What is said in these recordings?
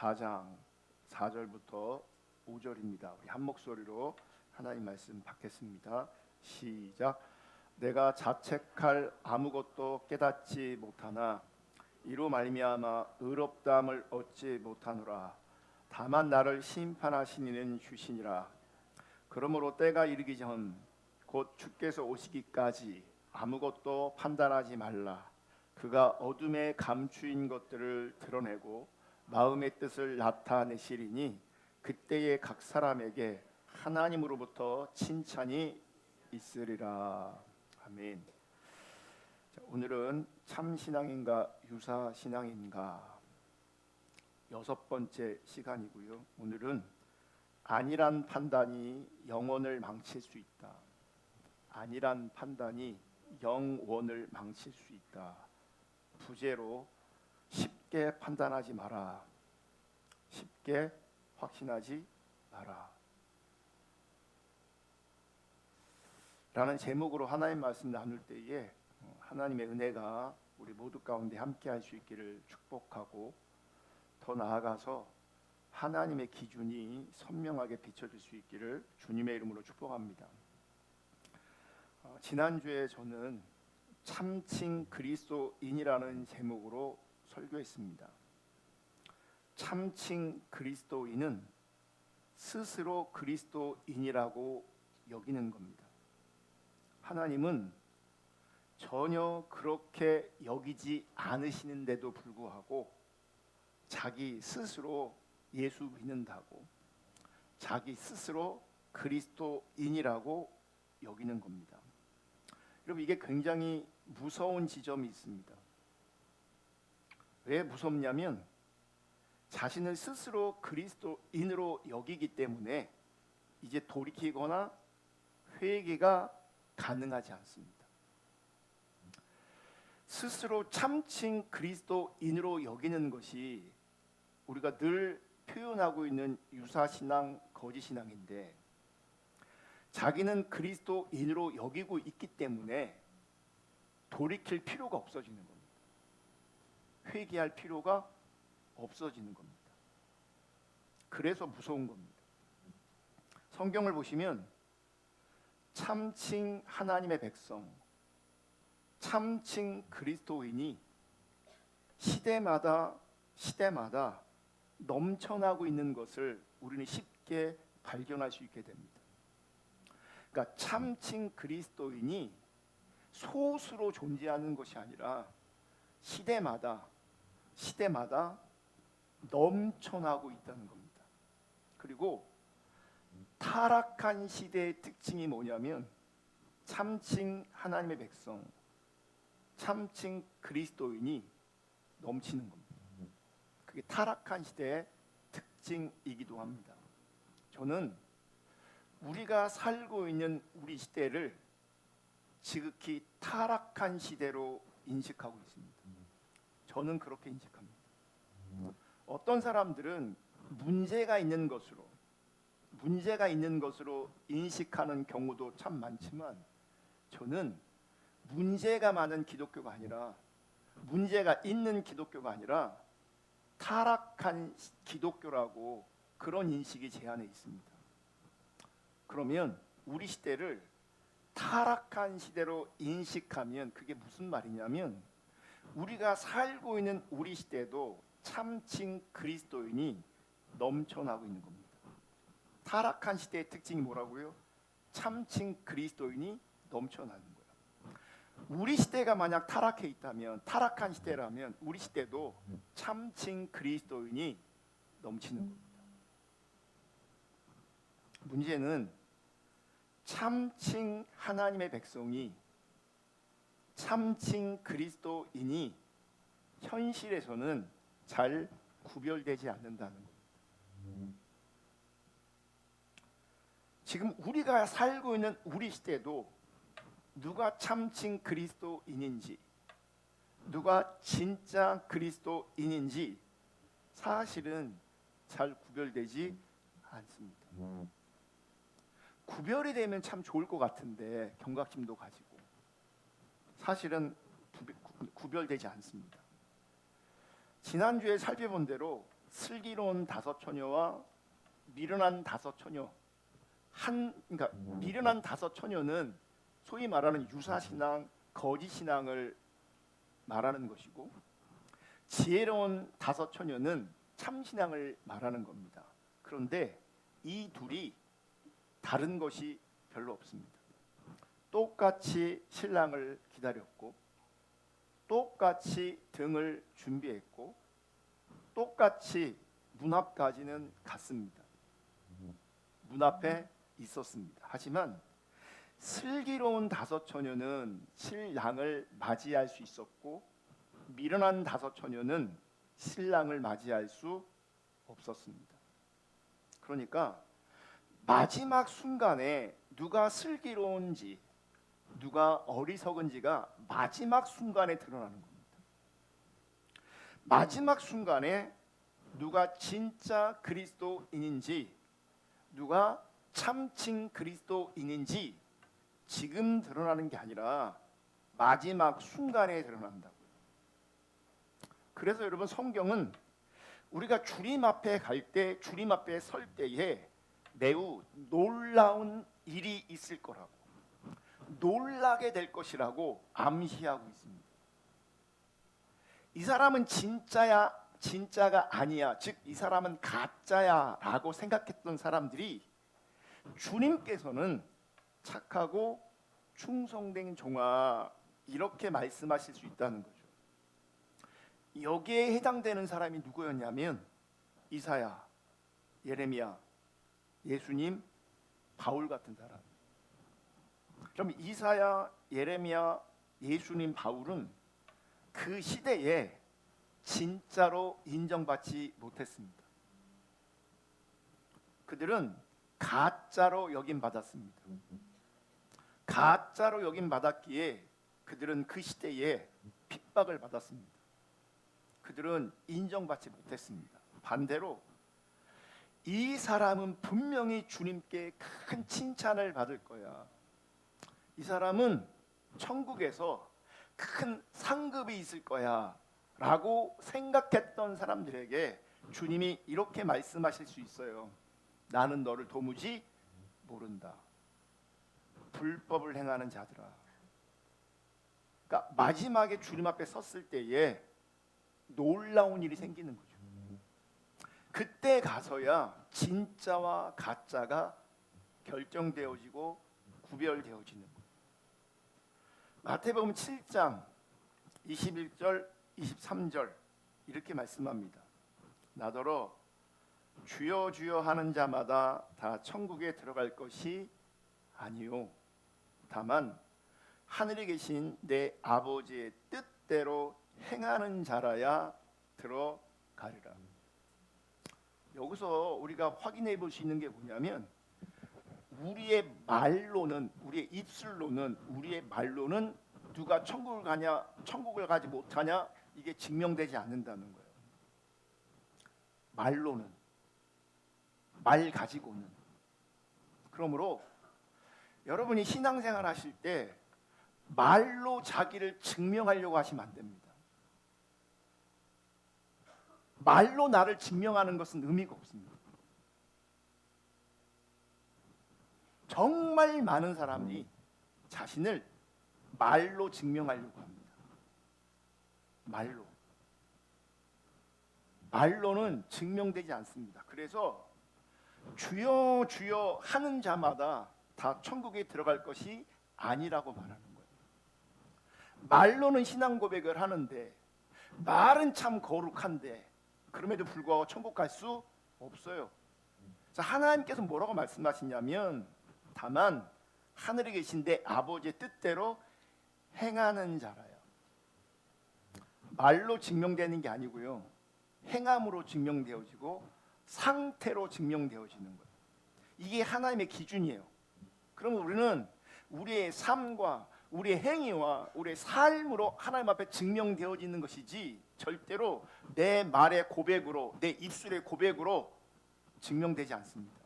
4장 4절부터 5절입니다. 우리 한 목소리로 하나님 말씀 받겠습니다. 시작. 내가 자책할 아무것도 깨닫지 못하나 이로 말미암아 의롭다함을 얻지 못하노라. 다만 나를 심판하신 이는 주시니라. 그러므로 때가 이르기 전 곧 주께서 오시기까지 아무것도 판단하지 말라. 그가 어둠에 감추인 것들을 드러내고 마음의 뜻을 나타내시리니 그때에 각 사람에게 하나님으로부터 칭찬이 있으리라. 아멘. 자, 오늘은 참신앙인가 유사신앙인가 6번째 시간이고요. 오늘은 아니란 판단이 영혼을 망칠 수 있다. 아니란 판단이 영혼을 망칠 수 있다. 부제로 쉽게 판단하지 마라. 쉽게 확신하지 마라. 라는 제목으로 하나님 말씀 나눌 때에 하나님의 은혜가 우리 모두 가운데 함께 할 수 있기를 축복하고, 더 나아가서 하나님의 기준이 선명하게 비춰질 수 있기를 주님의 이름으로 축복합니다. 지난주에 저는 참칭 그리스도인이라는 제목으로 설교했습니다. 참칭 그리스도인은 스스로 그리스도인이라고 여기는 겁니다. 하나님은 전혀 그렇게 여기지 않으시는데도 불구하고 자기 스스로 예수 믿는다고, 자기 스스로 그리스도인이라고 여기는 겁니다. 여러분, 이게 굉장히 무서운 지점이 있습니다. 왜 무섭냐면 자신을 스스로 그리스도인으로 여기기 때문에 이제 돌이키거나 회개가 가능하지 않습니다. 스스로 참칭 그리스도인으로 여기는 것이 우리가 늘 표현하고 있는 유사신앙, 거짓신앙인데, 자기는 그리스도인으로 여기고 있기 때문에 돌이킬 필요가 없어지는 겁니다. 회개할 필요가 없어지는 겁니다. 그래서 무서운 겁니다. 성경을 보시면 참칭 하나님의 백성, 참칭 그리스도인이 시대마다 넘쳐나고 있는 것을 우리는 쉽게 발견할 수 있게 됩니다. 그러니까 참칭 그리스도인이 소수로 존재하는 것이 아니라 시대마다 넘쳐나고 있다는 겁니다. 그리고 타락한 시대의 특징이 뭐냐면 참칭 하나님의 백성, 참칭 그리스도인이 넘치는 겁니다. 그게 타락한 시대의 특징이기도 합니다. 저는 우리가 살고 있는 우리 시대를 지극히 타락한 시대로 인식하고 있습니다. 저는 그렇게 인식합니다. 어떤 사람들은 문제가 있는 것으로 인식하는 경우도 참 많지만, 저는 문제가 많은 기독교가 아니라, 문제가 있는 기독교가 아니라 타락한 기독교라고, 그런 인식이 제 안에 있습니다. 그러면 우리 시대를 타락한 시대로 인식하면 그게 무슨 말이냐면, 우리가 살고 있는 우리 시대도 참칭 그리스도인이 넘쳐나고 있는 겁니다. 타락한 시대의 특징이 뭐라고요? 참칭 그리스도인이 넘쳐나는 거예요. 우리 시대가 만약 타락해 있다면, 타락한 시대라면 우리 시대도 참칭 그리스도인이 넘치는 겁니다. 문제는 참칭 하나님의 백성이, 참칭 그리스도인이 현실에서는 잘 구별되지 않는다는 겁니다. 지금 우리가 살고 있는 우리 시대도 누가 참칭 그리스도인인지, 누가 진짜 그리스도인인지 사실은 잘 구별되지 않습니다. 구별이 되면 참 좋을 것 같은데, 경각심도 가지고, 사실은 구별되지 않습니다. 지난주에 살펴본 대로 슬기로운 다섯 처녀와 미련한 다섯 처녀. 그러니까 미련한 다섯 처녀는 소위 말하는 유사 신앙, 거짓 신앙을 말하는 것이고, 지혜로운 다섯 처녀는 참 신앙을 말하는 겁니다. 그런데 이 둘이 다른 것이 별로 없습니다. 똑같이 신랑을 기다렸고, 똑같이 등을 준비했고, 똑같이 문 앞까지는 갔습니다. 문 앞에 있었습니다. 하지만 슬기로운 다섯 처녀는 신랑을 맞이할 수 있었고, 미련한 다섯 처녀는 신랑을 맞이할 수 없었습니다. 그러니까 마지막 순간에 누가 슬기로운지 누가 어리석은지가 마지막 순간에 드러나는 겁니다. 마지막 순간에 누가 진짜 그리스도인인지 누가 참칭 그리스도인인지 지금 드러나는 게 아니라 마지막 순간에 드러난다고요. 그래서 여러분, 성경은 우리가 주님 앞에 갈 때, 주님 앞에 설 때에 매우 놀라운 일이 있을 거라고, 놀라게 될 것이라고 암시하고 있습니다. 이 사람은 진짜야, 진짜가 아니야, 즉 이 사람은 가짜야 라고 생각했던 사람들이 주님께서는 착하고 충성된 종아, 이렇게 말씀하실 수 있다는 거죠. 여기에 해당되는 사람이 누구였냐면 이사야, 예레미야, 예수님, 바울 같은 사람. 그럼 이사야, 예레미야, 예수님, 바울은 그 시대에 진짜로 인정받지 못했습니다. 그들은 가짜로 여김받았습니다. 가짜로 여김받았기에 그들은 그 시대에 핍박을 받았습니다. 그들은 인정받지 못했습니다. 반대로 이 사람은 분명히 주님께 큰 칭찬을 받을 거야. 이 사람은 천국에서 큰 상급이 있을 거야 라고 생각했던 사람들에게 주님이 이렇게 말씀하실 수 있어요. 나는 너를 도무지 모른다. 불법을 행하는 자들아. 그러니까 마지막에 주님 앞에 섰을 때에 놀라운 일이 생기는 거죠. 그때 가서야 진짜와 가짜가 결정되어지고 구별되어지는 거예요. 마태복음 7장 21절 23절 이렇게 말씀합니다. 나더러 주여 주여 하는 자마다 다 천국에 들어갈 것이 아니요 다만 하늘에 계신 내 아버지의 뜻대로 행하는 자라야 들어가리라. 여기서 우리가 확인해 볼 수 있는 게 뭐냐면 우리의 말로는, 우리의 입술로는, 우리의 말로는 누가 천국을 가냐, 천국을 가지 못하냐, 이게 증명되지 않는다는 거예요. 말로는, 말 가지고는. 그러므로 여러분이 신앙생활 하실 때 말로 자기를 증명하려고 하시면 안 됩니다. 말로 나를 증명하는 것은 의미가 없습니다. 정말 많은 사람이 자신을 말로 증명하려고 합니다. 말로는 증명되지 않습니다. 그래서 주여 주여 하는 자마다 다 천국에 들어갈 것이 아니라고 말하는 거예요. 말로는 신앙 고백을 하는데 말은 참 거룩한데 그럼에도 불구하고 천국 갈 수 없어요. 자, 하나님께서 뭐라고 말씀하시냐면 다만 하늘에 계신 내 아버지의 뜻대로 행하는 자라요. 말로 증명되는 게 아니고요, 행함으로 증명되어지고 상태로 증명되어지는 거예요. 이게 하나님의 기준이에요. 그러면 우리는 우리의 삶과 우리의 행위와 우리의 삶으로 하나님 앞에 증명되어지는 것이지 절대로 내 말의 고백으로, 내 입술의 고백으로 증명되지 않습니다.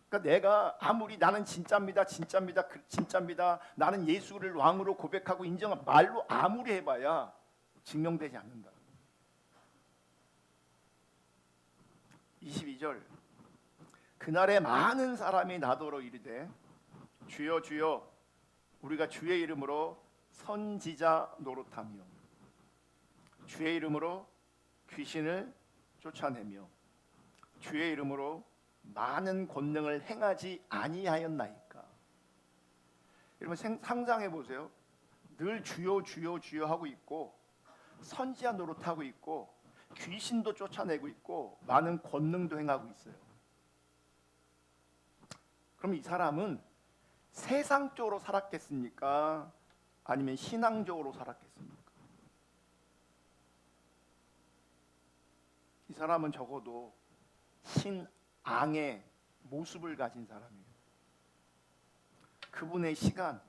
그러니까 내가 아무리 나는 진짜입니다, 진짜입니다, 진짜입니다, 나는 예수를 왕으로 고백하고 인정한 말로 아무리 해봐야 증명되지 않는다. 22절 그날에 많은 사람이 나더러 이르되 주여 주여 우리가 주의 이름으로 선지자 노릇하며 주의 이름으로 귀신을 쫓아내며 주의 이름으로 많은 권능을 행하지 아니하였나이까. 여러분 상상해 보세요. 늘 주여 주여 주여 하고 있고 선지자 노릇하고 있고 귀신도 쫓아내고 있고 많은 권능도 행하고 있어요. 그럼 이 사람은 세상적으로 살았겠습니까? 아니면 신앙적으로 살았겠습니까? 이 사람은 적어도 신앙의 모습을 가진 사람이에요. 그분의 시간,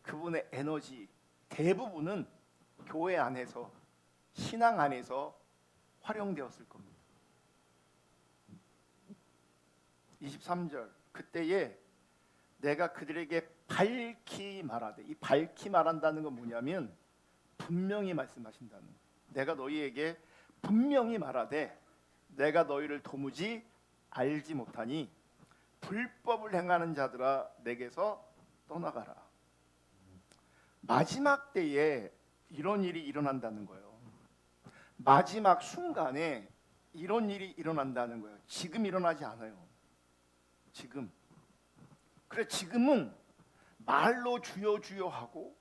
그분의 에너지 대부분은 교회 안에서 신앙 안에서 활용되었을 겁니다. 23절 그때에 내가 그들에게 밝히 말하되, 이 밝히 말한다는 건 뭐냐면 분명히 말씀하신다는 거예요. 내가 너희에게 분명히 말하되 내가 너희를 도무지 알지 못하니 불법을 행하는 자들아 내게서 떠나가라. 마지막 때에 이런 일이 일어난다는 거예요. 마지막 순간에 이런 일이 일어난다는 거예요. 지금 일어나지 않아요. 지금. 그래 지금은 말로 주여 주여 하고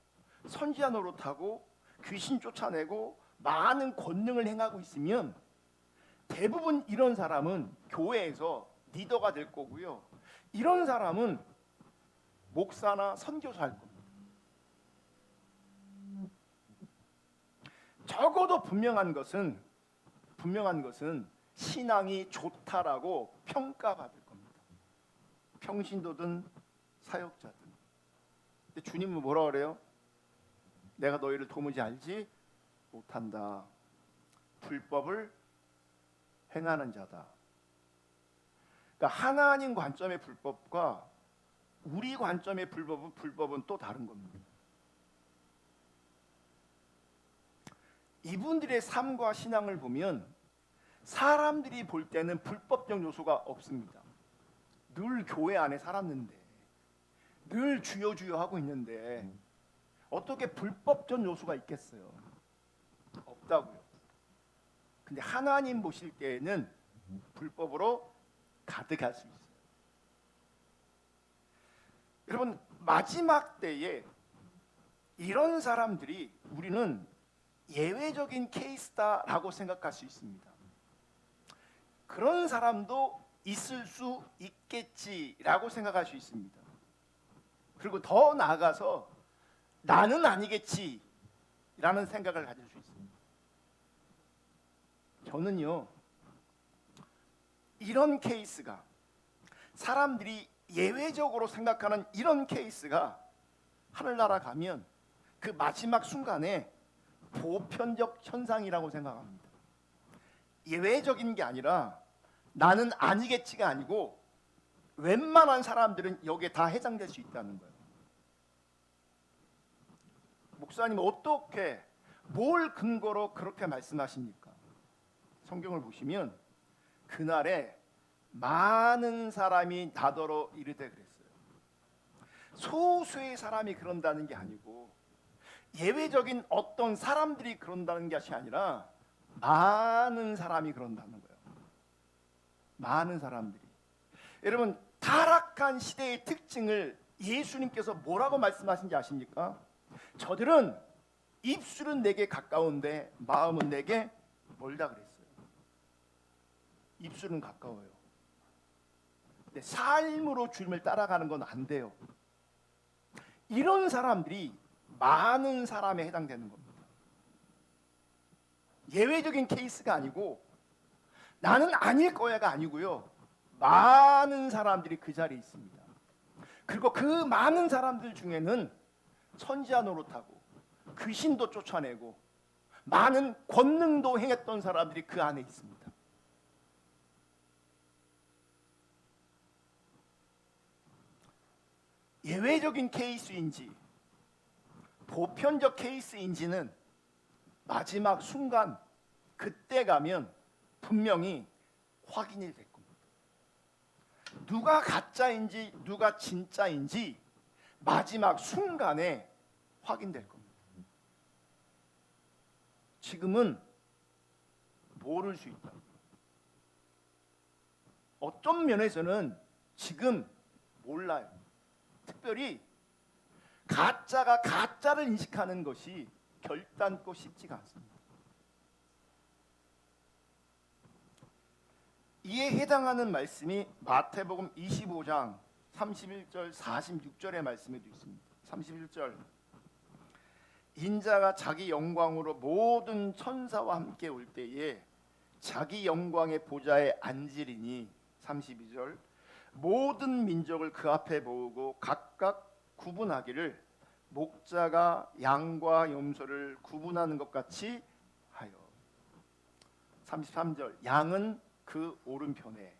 선지자 노릇하고 귀신 쫓아내고 많은 권능을 행하고 있으면 대부분 이런 사람은 교회에서 리더가 될 거고요. 이런 사람은 목사나 선교사 할 겁니다. 적어도 분명한 것은 신앙이 좋다라고 평가받을 겁니다. 평신도든 사역자든. 근데 주님은 뭐라 그래요? 내가 너희를 도무지 알지 못한다. 불법을 행하는 자다. 그러니까 하나님 관점의 불법과 우리 관점의 불법은 또 다른 겁니다. 이분들의 삶과 신앙을 보면 사람들이 볼 때는 불법적 요소가 없습니다. 늘 교회 안에 살았는데, 늘 주여 주여 하고 있는데 어떻게 불법적 요소가 있겠어요? 없다고요. 근데 하나님 보실 때에는 불법으로 가득할 수 있어요. 여러분 마지막 때에 이런 사람들이 우리는 예외적인 케이스다라고 생각할 수 있습니다. 그런 사람도 있을 수 있겠지라고 생각할 수 있습니다. 그리고 더 나아가서 나는 아니겠지라는 생각을 가질 수 있습니다. 저는요 이런 케이스가 사람들이 예외적으로 생각하는 이런 케이스가 하늘나라 가면 그 마지막 순간에 보편적 현상이라고 생각합니다. 예외적인 게 아니라 나는 아니겠지가 아니고 웬만한 사람들은 여기에 다 해당될 수 있다는 거예요. 목사님 어떻게 뭘 근거로 그렇게 말씀하십니까? 성경을 보시면 그날에 많은 사람이 나더러 이르되 그랬어요. 소수의 사람이 그런다는 게 아니고 예외적인 어떤 사람들이 그런다는 것이 아니라 많은 사람이 그런다는 거예요. 많은 사람들이. 여러분 타락한 시대의 특징을 예수님께서 뭐라고 말씀하신지 아십니까? 저들은 입술은 내게 가까운데 마음은 내게 멀다 그랬어요. 입술은 가까워요. 근데 삶으로 주님을 따라가는 건 안 돼요. 이런 사람들이 많은 사람에 해당되는 겁니다. 예외적인 케이스가 아니고 나는 아닐 거야가 아니고요. 많은 사람들이 그 자리에 있습니다. 그리고 그 많은 사람들 중에는 선지자 노릇하고 귀신도 쫓아내고 많은 권능도 행했던 사람들이 그 안에 있습니다. 예외적인 케이스인지 보편적 케이스인지는 마지막 순간 그때 가면 분명히 확인이 될 겁니다. 누가 가짜인지 누가 진짜인지 마지막 순간에 확인될 겁니다. 지금은 모를 수 있다. 어떤 면에서는 지금 몰라요. 특별히 가짜가 가짜를 인식하는 것이 결단코 쉽지가 않습니다. 이에 해당하는 말씀이 마태복음 25장 31절 46절의 말씀에도 있습니다. 31절 인자가 자기 영광으로 모든 천사와 함께 올 때에 자기 영광의 보좌에 앉으리니 32절 모든 민족을 그 앞에 모으고 각각 구분하기를 목자가 양과 염소를 구분하는 것 같이 하여 33절 양은 그 오른편에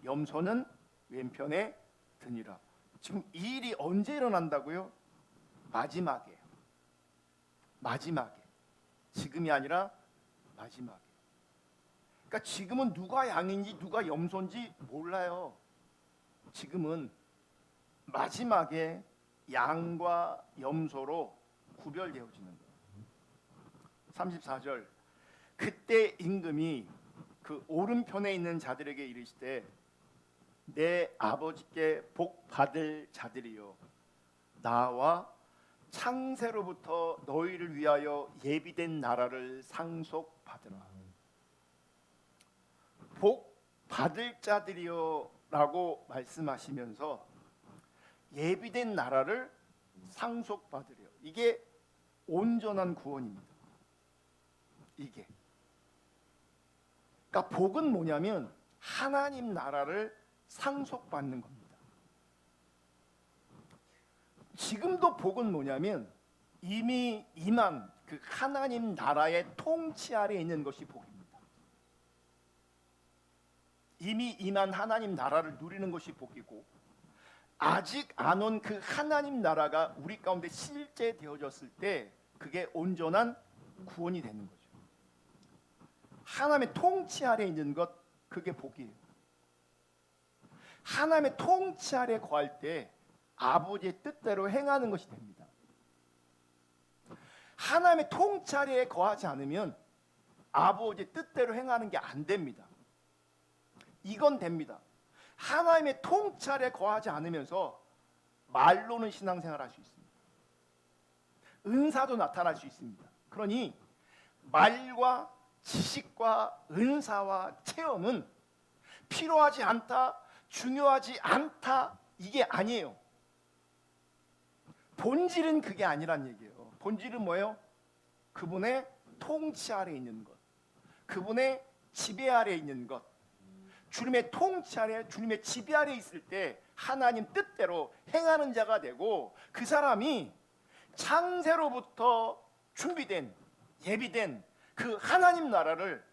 염소는 왼편에 드니라. 지금 이 일이 언제 일어난다고요? 마지막에 지금이 아니라 마지막에. 그러니까 지금은 누가 양인지 누가 염소인지 몰라요. 지금은 마지막에 양과 염소로 구별되어지는 거예요. 34절 그때 임금이 그 오른편에 있는 자들에게 이르시되 내 아버지께 복 받을 자들이요 나와 창세로부터 너희를 위하여 예비된 나라를 상속받으라. 복 받을 자들이요 라고 말씀하시면서 예비된 나라를 상속받으려. 이게 온전한 구원입니다. 이게 그러니까 복은 뭐냐면 하나님 나라를 상속받는 겁니다. 지금도 복은 뭐냐면 이미 임한 그 하나님 나라의 통치 아래에 있는 것이 복입니다. 이미 임한 하나님 나라를 누리는 것이 복이고 아직 안 온 그 하나님 나라가 우리 가운데 실제 되어졌을 때 그게 온전한 구원이 되는 거죠. 하나님의 통치 아래에 있는 것 그게 복이에요. 하나님의 통치 아래 거할 때 아버지의 뜻대로 행하는 것이 됩니다. 하나님의 통치 아래에 거하지 않으면 아버지의 뜻대로 행하는 게 안 됩니다. 이건 됩니다. 하나님의 통치 아래 거하지 않으면서 말로는 신앙생활할 수 있습니다. 은사도 나타날 수 있습니다. 그러니 말과 지식과 은사와 체험은 필요하지 않다, 중요하지 않다 이게 아니에요. 본질은 그게 아니란 얘기예요. 본질은 뭐예요? 그분의 통치 아래 있는 것, 그분의 지배 아래 있는 것. 주님의 통치 아래, 주님의 지배 아래 있을 때 하나님 뜻대로 행하는 자가 되고 그 사람이 창세로부터 준비된 예비된 그 하나님 나라를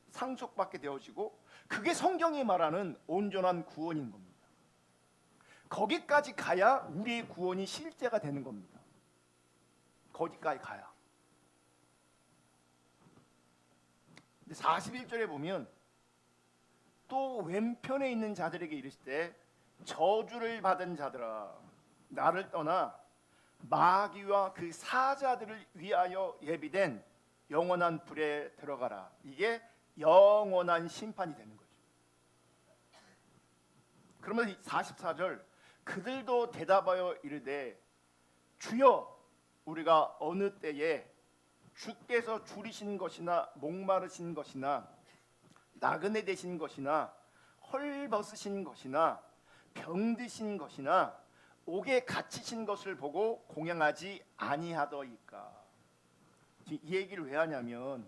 상속받게 되어지고 그게 성경이 말하는 온전한 구원인 겁니다. 거기까지 가야 우리의 구원이 실제가 되는 겁니다. 거기까지 가야. 근데 41절에 보면 또 왼편에 있는 자들에게 이르시되 저주를 받은 자들아 나를 떠나 마귀와 그 사자들을 위하여 예비된 영원한 불에 들어가라. 이게 영원한 심판이 되는 거죠. 그러면 44절 그들도 대답하여 이르되 주여 우리가 어느 때에 주께서 줄이신 것이나 목마르신 것이나 나그네 되신 것이나 헐벗으신 것이나 병드신 것이나 옥에 갇히신 것을 보고 공양하지 아니하더이까. 이 얘기를 왜 하냐면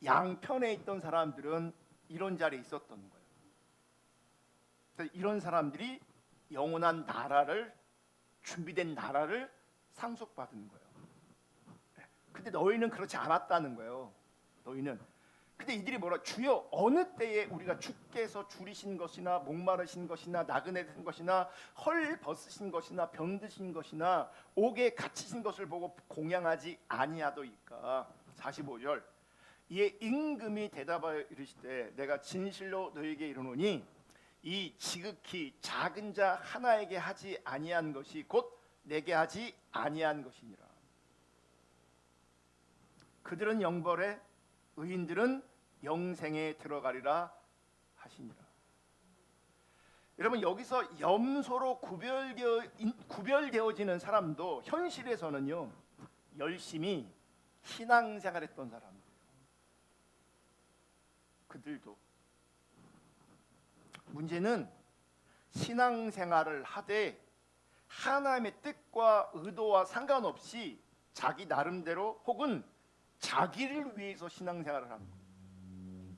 양편에 있던 사람들은 이런 자리에 있었던 거예요. 이런 사람들이 영원한 나라를 준비된 나라를 상속받은 거예요. 근데 너희는 그렇지 않았다는 거예요. 너희는. 근데 이들이 뭐라 주여 어느 때에 우리가 주께서 줄이신 것이나 목마르신 것이나 나그네 된 것이나 헐 벗으신 것이나 병드신 것이나 옥에 갇히신 것을 보고 공양하지 아니하더이까. 45절 이에 임금이 대답하여 이르시되 내가 진실로 너희에게 이르노니 이 지극히 작은 자 하나에게 하지 아니한 것이 곧 내게 하지 아니한 것이니라. 그들은 영벌에 의인들은 영생에 들어가리라 하시니라. 여러분, 여기서 염소로 구별되어지는 사람도 현실에서는요, 열심히 신앙생활했던 사람들, 그들도. 문제는 신앙생활을 하되 하나님의 뜻과 의도와 상관없이 자기 나름대로 혹은 자기를 위해서 신앙생활을 하는 거예요.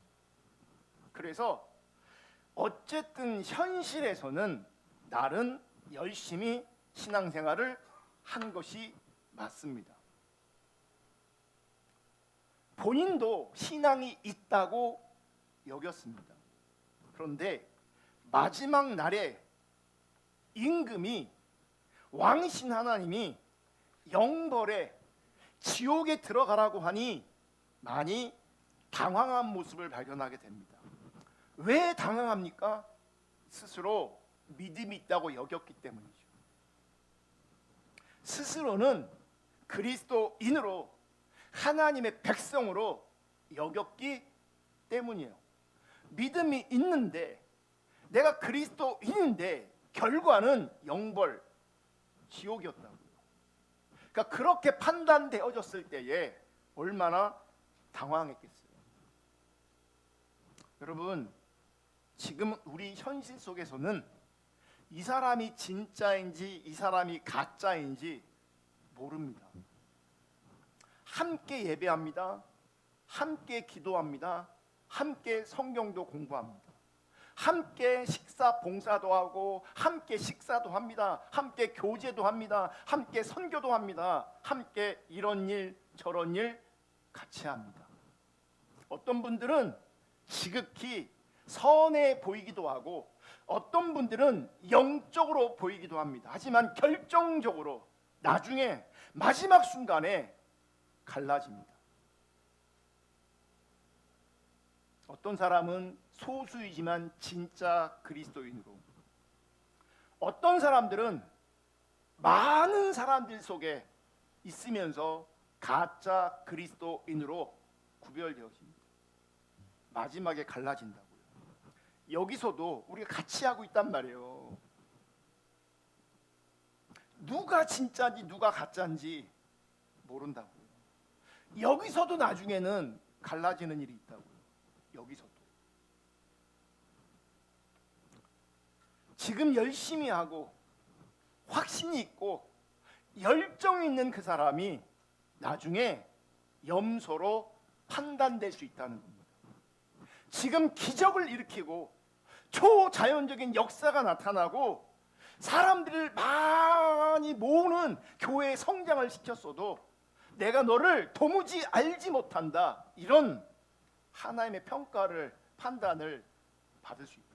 그래서 어쨌든 현실에서는 나는 열심히 신앙생활을 한 것이 맞습니다. 본인도 신앙이 있다고 여겼습니다. 그런데 마지막 날에 임금이, 왕이신 하나님이 영벌에 지옥에 들어가라고 하니 많이 당황한 모습을 발견하게 됩니다. 왜 당황합니까? 스스로 믿음이 있다고 여겼기 때문이죠. 스스로는 그리스도인으로 하나님의 백성으로 여겼기 때문이에요. 믿음이 있는데, 내가 그리스도인인데 결과는 영벌, 지옥이었다고요. 그러니까 그렇게 판단되어졌을 때에 얼마나 당황했겠어요. 여러분, 지금 우리 현실 속에서는 이 사람이 진짜인지 이 사람이 가짜인지 모릅니다. 함께 예배합니다. 함께 기도합니다. 함께 성경도 공부합니다. 함께 식사 봉사도 하고 함께 식사도 합니다. 함께 교제도 합니다. 함께 선교도 합니다. 함께 이런 일 저런 일 같이 합니다. 어떤 분들은 지극히 선해 보이기도 하고 어떤 분들은 영적으로 보이기도 합니다. 하지만 결정적으로 나중에 마지막 순간에 갈라집니다. 어떤 사람은 소수이지만 진짜 그리스도인으로, 어떤 사람들은 많은 사람들 속에 있으면서 가짜 그리스도인으로 구별되어집니다. 마지막에 갈라진다고요. 여기서도 우리가 같이 하고 있단 말이에요. 누가 진짜인지 누가 가짜인지 모른다고요. 여기서도 나중에는 갈라지는 일이 있다고요. 여기서도. 지금 열심히 하고 확신이 있고 열정이 있는 그 사람이 나중에 염소로 판단될 수 있다는 겁니다. 지금 기적을 일으키고 초자연적인 역사가 나타나고 사람들을 많이 모으는 교회에 성장을 시켰어도 내가 너를 도무지 알지 못한다, 이런 하나님의 평가를, 판단을 받을 수 있다.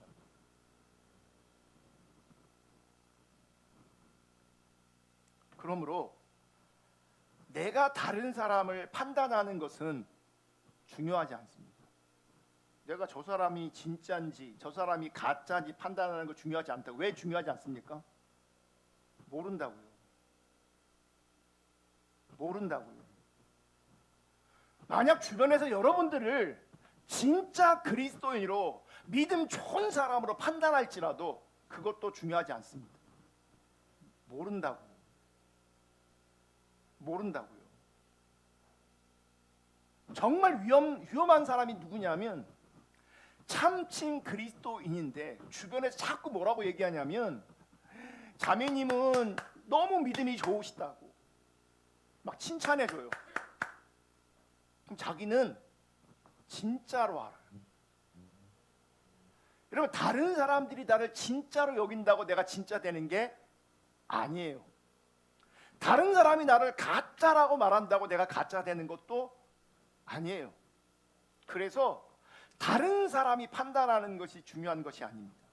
그러므로 내가 다른 사람을 판단하는 것은 중요하지 않습니다. 내가 저 사람이 진짜인지 저 사람이 가짜인지 판단하는 거 중요하지 않다고. 왜 중요하지 않습니까? 모른다고요. 모른다고요. 만약 주변에서 여러분들을 진짜 그리스도인으로 믿음 좋은 사람으로 판단할지라도 그것도 중요하지 않습니다. 모른다고요. 모른다고요. 정말 위험한 사람이 누구냐면 참친 그리스도인인데 주변에서 자꾸 뭐라고 얘기하냐면 자매님은 너무 믿음이 좋으시다고 막 칭찬해줘요. 그럼 자기는 진짜로 알아요. 여러분, 다른 사람들이 나를 진짜로 여긴다고 내가 진짜 되는 게 아니에요. 다른 사람이 나를 가짜라고 말한다고 내가 가짜 되는 것도 아니에요. 그래서 다른 사람이 판단하는 것이 중요한 것이 아닙니다.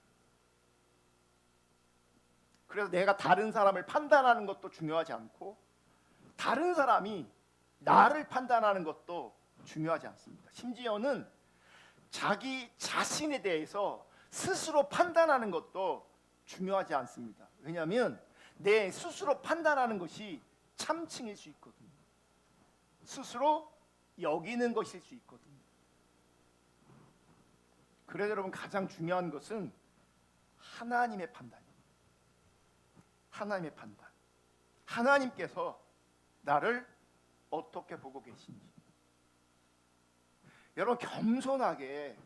그래서 내가 다른 사람을 판단하는 것도 중요하지 않고 다른 사람이 나를 판단하는 것도 중요하지 않습니다. 심지어는 자기 자신에 대해서 스스로 판단하는 것도 중요하지 않습니다. 왜냐하면 내 스스로 판단하는 것이 참칭일 수 있거든요. 스스로 여기는 것일 수 있거든요. 그래서 여러분, 가장 중요한 것은 하나님의 판단입니다. 하나님의 판단. 하나님께서 나를 어떻게 보고 계신지. 여러분, 겸손하게,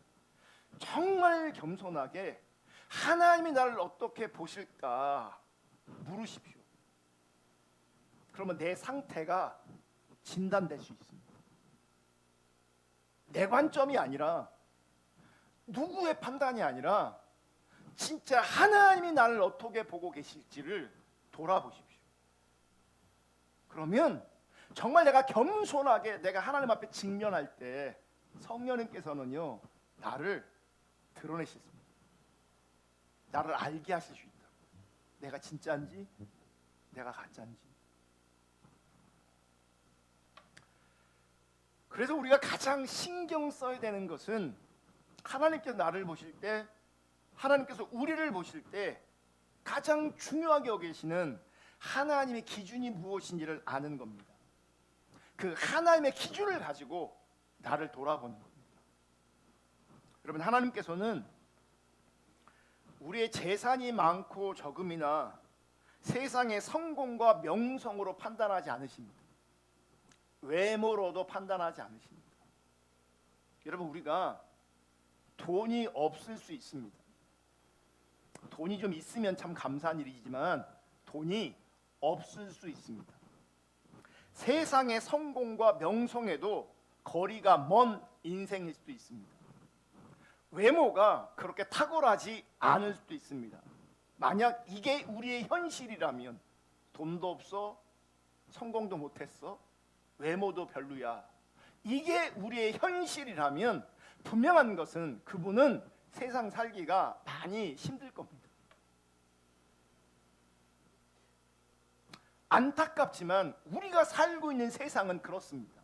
정말 겸손하게 하나님이 나를 어떻게 보실까 물으십시오. 그러면 내 상태가 진단될 수 있습니다. 내 관점이 아니라, 누구의 판단이 아니라 진짜 하나님이 나를 어떻게 보고 계실지를 돌아보십시오. 그러면 정말 내가 겸손하게 내가 하나님 앞에 직면할 때 성령님께서는요, 나를 드러내셨습니다. 나를 알게 하실 수 있다. 내가 진짜인지 내가 가짜인지. 그래서 우리가 가장 신경 써야 되는 것은 하나님께서 나를 보실 때, 하나님께서 우리를 보실 때 가장 중요하게 여기시는 하나님의 기준이 무엇인지를 아는 겁니다. 그 하나님의 기준을 가지고 나를 돌아보는 겁니다. 여러분, 하나님께서는 우리의 재산이 많고 적음이나 세상의 성공과 명성으로 판단하지 않으십니다. 외모로도 판단하지 않으십니다. 여러분, 우리가 돈이 없을 수 있습니다. 돈이 좀 있으면 참 감사한 일이지만 돈이 없을 수 있습니다. 세상의 성공과 명성에도 거리가 먼 인생일 수도 있습니다. 외모가 그렇게 탁월하지 않을 수도 있습니다. 만약 이게 우리의 현실이라면, 돈도 없어, 성공도 못했어, 외모도 별로야, 이게 우리의 현실이라면 분명한 것은 그분은 세상 살기가 많이 힘들 겁니다. 안타깝지만 우리가 살고 있는 세상은 그렇습니다.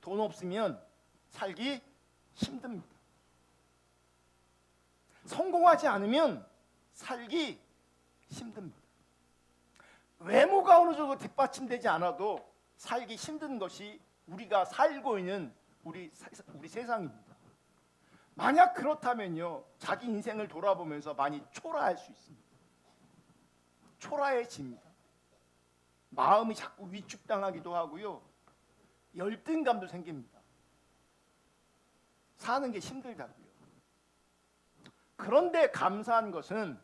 돈 없으면 살기 힘듭니다. 성공하지 않으면 살기 힘듭니다. 외모가 어느 정도 뒷받침되지 않아도 살기 힘든 것이 우리가 살고 있는 우리 세상입니다. 만약 그렇다면요, 자기 인생을 돌아보면서 많이 초라할 수 있습니다. 초라해집니다. 마음이 자꾸 위축당하기도 하고요, 열등감도 생깁니다. 사는 게 힘들다고요. 그런데 감사한 것은,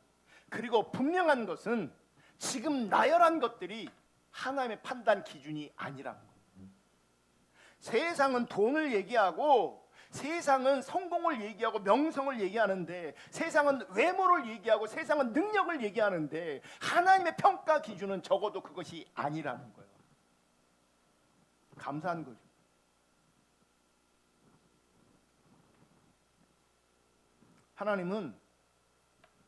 그리고 분명한 것은 지금 나열한 것들이 하나님의 판단 기준이 아니라는 거예요. 세상은 돈을 얘기하고, 세상은 성공을 얘기하고 명성을 얘기하는데, 세상은 외모를 얘기하고, 세상은 능력을 얘기하는데, 하나님의 평가 기준은 적어도 그것이 아니라는 거예요. 감사한 거죠. 하나님은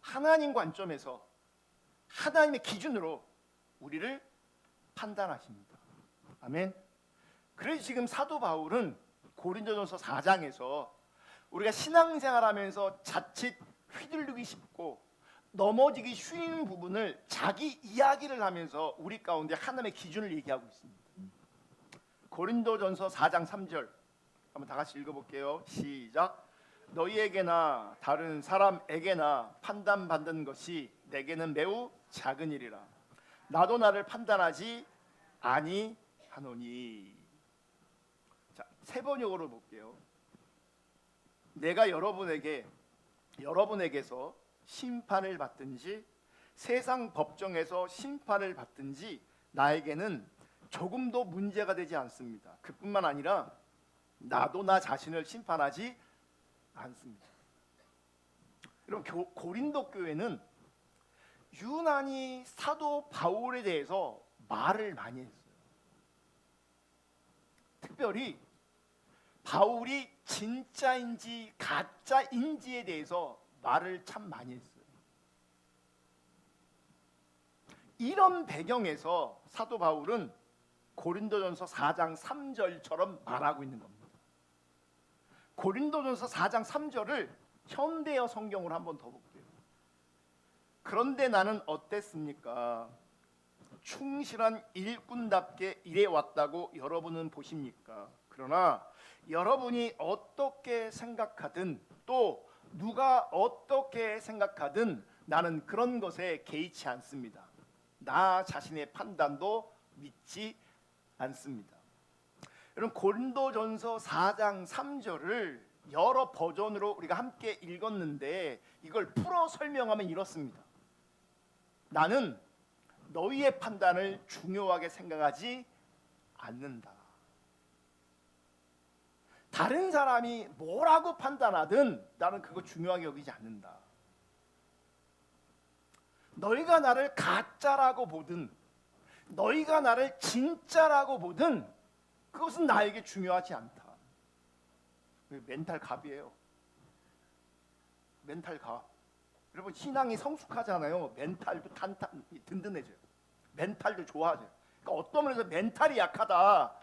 하나님 관점에서, 하나님의 기준으로 우리를 판단하십니다. 아멘. 그래서 지금 사도 바울은 고린도전서 4장에서 우리가 신앙생활하면서 자칫 휘둘리기 쉽고 넘어지기 쉬운 부분을 자기 이야기를 하면서 우리 가운데 하나님의 기준을 얘기하고 있습니다. 고린도전서 4장 3절 한번 다 같이 읽어볼게요. 시작. 너희에게나 다른 사람에게나 판단받는 것이 내게는 매우 작은 일이라. 나도 나를 판단하지 아니하노니. 자, 세 번역으로 볼게요. 내가 여러분에게서 심판을 받든지 세상 법정에서 심판을 받든지 나에게는 조금도 문제가 되지 않습니다. 그뿐만 아니라 나도 나 자신을 심판하지 않습니다. 여러분, 고린도 교회는 유난히 사도 바울에 대해서 말을 많이 했어요. 특별히 바울이 진짜인지 가짜인지에 대해서 말을 참 많이 했어요. 이런 배경에서 사도 바울은 고린도전서 4장 3절처럼 말하고 있는 겁니다. 고린도전서 4장 3절을 현대어 성경을 한번 더 볼게요. 그런데 나는 어땠습니까? 충실한 일꾼답게 일해왔다고 여러분은 보십니까? 그러나 여러분이 어떻게 생각하든 또 누가 어떻게 생각하든 나는 그런 것에 개의치 않습니다. 나 자신의 판단도 믿지 않습니다. 여러분, 고린도전서 4장 3절을 여러 버전으로 우리가 함께 읽었는데 이걸 풀어 설명하면 이렇습니다. 나는 너희의 판단을 중요하게 생각하지 않는다. 다른 사람이 뭐라고 판단하든 나는 그거 중요하게 여기지 않는다. 너희가 나를 가짜라고 보든 너희가 나를 진짜라고 보든 그것은 나에게 중요하지 않다. 멘탈 갑이에요. 멘탈 갑. 여러분, 신앙이 성숙하잖아요. 멘탈도 든든해져요. 멘탈도 좋아져요. 그러니까 어떤 면에서 멘탈이 약하다,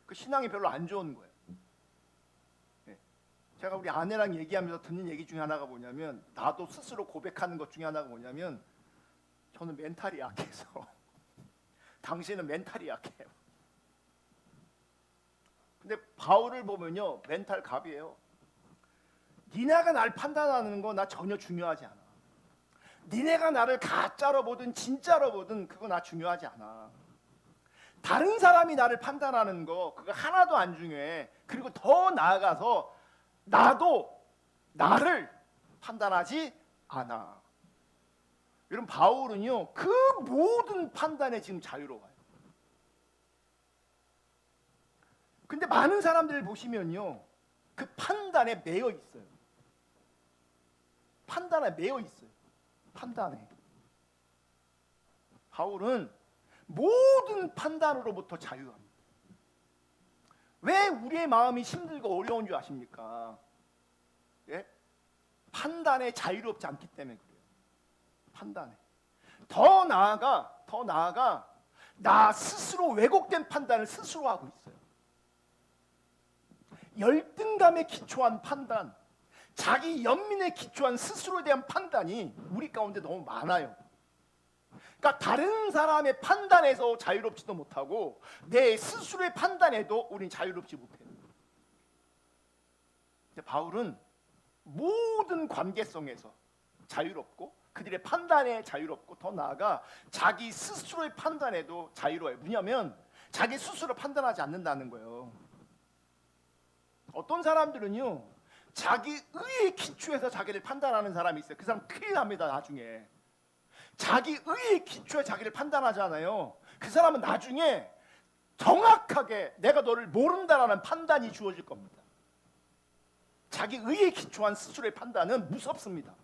그 신앙이 별로 안 좋은 거예요. 제가 우리 아내랑 얘기하면서 듣는 얘기 중에 하나가 뭐냐면, 나도 스스로 고백하는 것 중에 하나가 뭐냐면, 저는 멘탈이 약해서 당신은 멘탈이 약해요. 근데 바울을 보면요, 멘탈 갑이에요. 니네가 날 판단하는 거 나 전혀 중요하지 않아. 니네가 나를 가짜로 보든 진짜로 보든 그거 나 중요하지 않아. 다른 사람이 나를 판단하는 거 그거 하나도 안 중요해. 그리고 더 나아가서 나도 나를 판단하지 않아. 여러분, 바울은요 그 모든 판단에 지금 자유로워요. 근데 많은 사람들을 보시면요 그 판단에 매여 있어요. 판단에 매여 있어요. 판단에. 바울은 모든 판단으로부터 자유합니다. 왜 우리의 마음이 힘들고 어려운 줄 아십니까? 예? 판단에 자유롭지 않기 때문에 그래요. 판단에. 더 나아가 나 스스로 왜곡된 판단을 스스로 하고 있어요. 열등감에 기초한 판단, 자기 연민에 기초한 스스로에 대한 판단이 우리 가운데 너무 많아요. 그러니까 다른 사람의 판단에서 자유롭지도 못하고 내 스스로의 판단에도 우리는 자유롭지 못해요. 바울은 모든 관계성에서 자유롭고 그들의 판단에 자유롭고 더 나아가 자기 스스로의 판단에도 자유로워요. 뭐냐면 자기 스스로 판단하지 않는다는 거예요. 어떤 사람들은요 자기 의에 기초해서 자기를 판단하는 사람이 있어요. 그 사람 큰일 납니다. 나중에 자기 의에 기초해 자기를 판단하잖아요. 그 사람은 나중에 정확하게 내가 너를 모른다라는 판단이 주어질 겁니다. 자기 의에 기초한 스스로의 판단은 무섭습니다.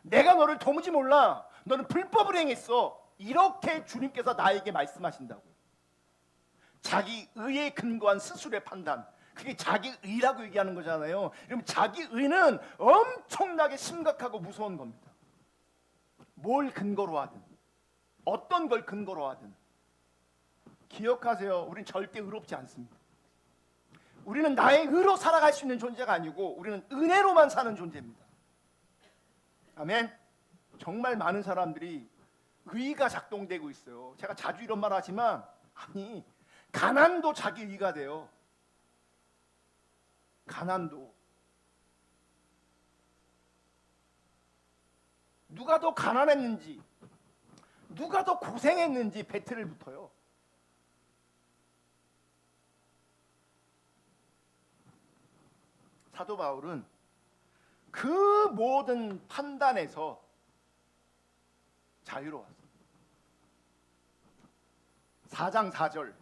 내가 너를 도무지 몰라. 너는 불법을 행했어. 이렇게 주님께서 나에게 말씀하신다고요. 자기 의에 근거한 스스로의 판단, 그게 자기 의라고 얘기하는 거잖아요. 그럼 자기 의는 엄청나게 심각하고 무서운 겁니다. 뭘 근거로 하든 어떤 걸 근거로 하든 기억하세요. 우리는 절대 의롭지 않습니다. 우리는 나의 의로 살아갈 수 있는 존재가 아니고 우리는 은혜로만 사는 존재입니다. 아멘. 정말 많은 사람들이 의가 작동되고 있어요. 제가 자주 이런 말 하지만 아니 가난도 자기 의가 돼요. 가난도. 누가 더 가난했는지 누가 더 고생했는지 배틀을 붙어요. 사도 바울은 그 모든 판단에서 자유로웠어요. 4장 4절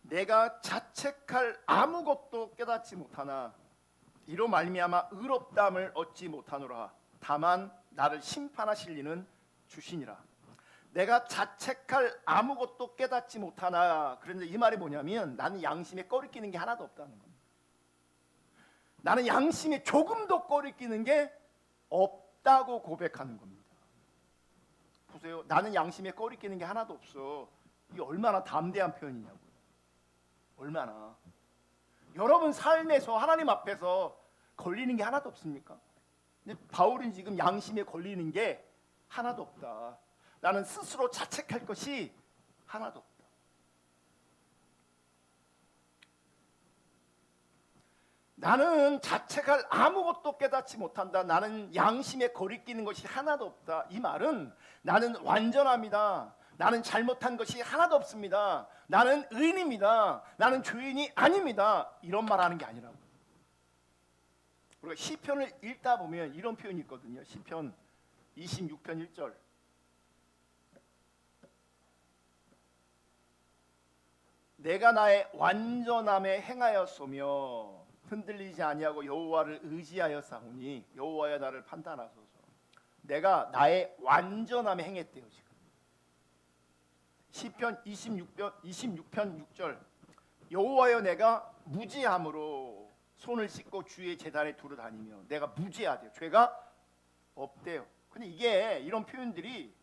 내가 자책할 아무것도 깨닫지 못하나 이로 말미암아 의롭다함을 얻지 못하노라. 다만 나를 심판하실 이는 주시니라. 내가 자책할 아무것도 깨닫지 못하나. 그런데 이 말이 뭐냐면 나는 양심에 꺼리끼는 게 하나도 없다는 겁니다. 나는 양심에 조금도 꺼리끼는 게 없다고 고백하는 겁니다. 보세요. 나는 양심에 꺼리끼는 게 하나도 없어. 이게 얼마나 담대한 표현이냐고요. 얼마나. 여러분 삶에서 하나님 앞에서 걸리는 게 하나도 없습니까? 근데 바울은 지금 양심에 걸리는 게 하나도 없다. 나는 스스로 자책할 것이 하나도 없다. 나는 자책할 아무것도 깨닫지 못한다. 나는 양심에 거리끼는 것이 하나도 없다. 이 말은 나는 완전합니다. 나는 잘못한 것이 하나도 없습니다. 나는 의인입니다. 나는 죄인이 아닙니다. 이런 말 하는 게 아니라고. 우리가 시편을 읽다 보면 이런 표현이 있거든요. 시편 26편 1절. 내가 나의 완전함에 행하였으며 흔들리지 아니하고 여호와를 의지하여 싸우니 여호와여 나를 판단하소서. 내가 나의 완전함에 행했대요. 지금 시편 26편 6절. 여호와여 내가 무지함으로 손을 씻고 주의 제단에 두루 다니며 내가 무지하대요. 죄가 없대요. 근데 이게 이런 표현들이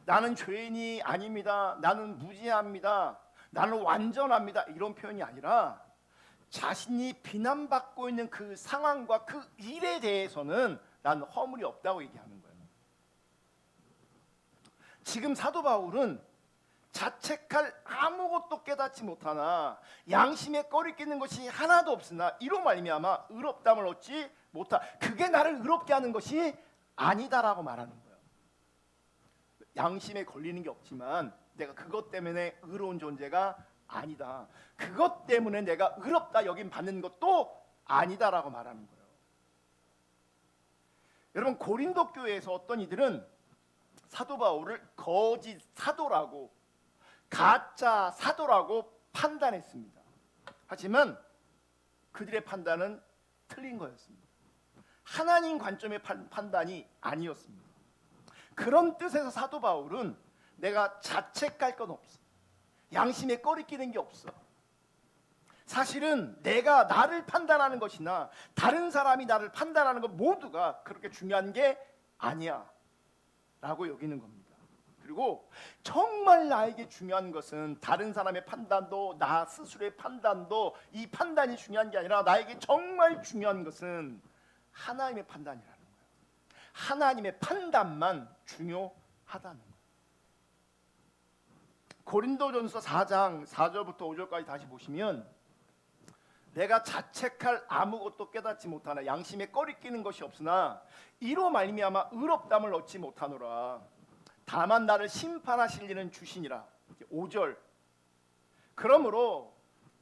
나는 죄인이 아닙니다. 나는 무지합니다. 나는 완전합니다. 이런 표현이 아니라 자신이 비난받고 있는 그 상황과 그 일에 대해서는 나는 허물이 없다고 얘기하는 거예요. 지금 사도 바울은 자책할 아무것도 깨닫지 못하나 양심에 꺼리끼는 것이 하나도 없으나 이로 말미암아 의롭다함을 얻지 못하. 그게 나를 의롭게 하는 것이 아니다라고 말하는 거예요. 양심에 걸리는 게 없지만 내가 그것 때문에 의로운 존재가 아니다. 그것 때문에 내가 의롭다 여김 받는 것도 아니다라고 말하는 거예요. 여러분 고린도 교회에서 어떤 이들은 사도 바울을 거짓 사도라고 가짜 사도라고 판단했습니다. 하지만 그들의 판단은 틀린 거였습니다. 하나님 관점의 판단이 아니었습니다. 그런 뜻에서 사도 바울은 내가 자책할 건 없어. 양심에 꺼리끼는 게 없어. 사실은 내가 나를 판단하는 것이나 다른 사람이 나를 판단하는 것 모두가 그렇게 중요한 게 아니야 라고 여기는 겁니다. 그리고 정말 나에게 중요한 것은 다른 사람의 판단도 나 스스로의 판단도 이 판단이 중요한 게 아니라 나에게 정말 중요한 것은 하나님의 판단이라는 거예요. 하나님의 판단만 중요하다는 거예요. 고린도전서 4장 4절부터 5절까지 다시 보시면 내가 자책할 아무것도 깨닫지 못하나 양심에 꺼리끼는 것이 없으나 이로 말미암아 의롭다함을 얻지 못하노라. 다만 나를 심판하실 이는 주시니라. 5절. 그러므로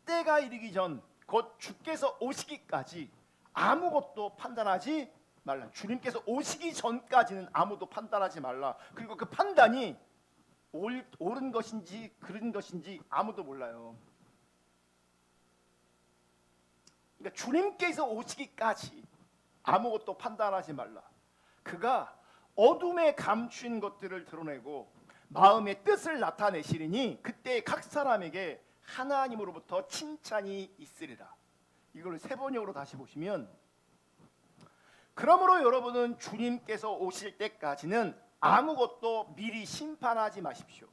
때가 이르기 전 곧 주께서 오시기까지 아무것도 판단하지 말라. 주님께서 오시기 전까지는 아무도 판단하지 말라. 그리고 그 판단이 옳은 것인지 그른 것인지 아무도 몰라요. 그러니까 주님께서 오시기까지 아무것도 판단하지 말라. 그가 어둠에 감춘 것들을 드러내고 마음의 뜻을 나타내시리니 그때 각 사람에게 하나님으로부터 칭찬이 있으리라. 이걸 세번역으로 다시 보시면 그러므로 여러분은 주님께서 오실 때까지는 아무것도 미리 심판하지 마십시오.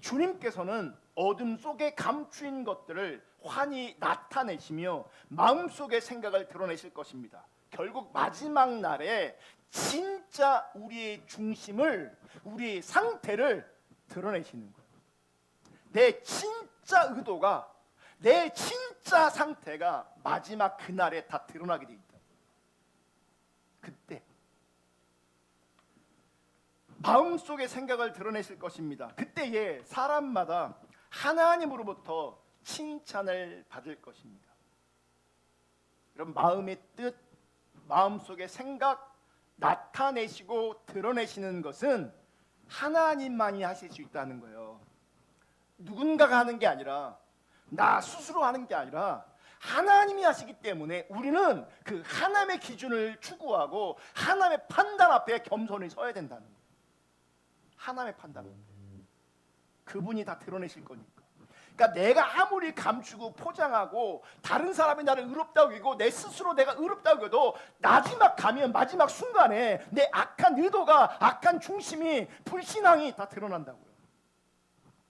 주님께서는 어둠 속에 감추인 것들을 환히 나타내시며 마음속의 생각을 드러내실 것입니다. 결국 마지막 날에 진짜 우리의 중심을, 우리의 상태를 드러내시는 거예요. 내 진짜 의도가, 내 진짜 상태가 마지막 그날에 다 드러나게 돼 있다. 그때 마음속의 생각을 드러내실 것입니다. 그때에 사람마다 하나님으로부터 칭찬을 받을 것입니다. 여러분 마음의 뜻, 마음속의 생각 나타내시고 드러내시는 것은 하나님만이 하실 수 있다는 거예요. 누군가가 하는 게 아니라 나 스스로 하는 게 아니라 하나님이 하시기 때문에 우리는 그 하나님의 기준을 추구하고 하나님의 판단 앞에 겸손히 서야 된다는 거예요. 하나님의 판단. 그분이 다 드러내실 거니까. 그러니까 내가 아무리 감추고 포장하고 다른 사람이 나를 의롭다고 여기고 내 스스로 내가 의롭다고 여겨도 마지막 가면 마지막 순간에 내 악한 의도가, 악한 중심이, 불신앙이 다 드러난다고요.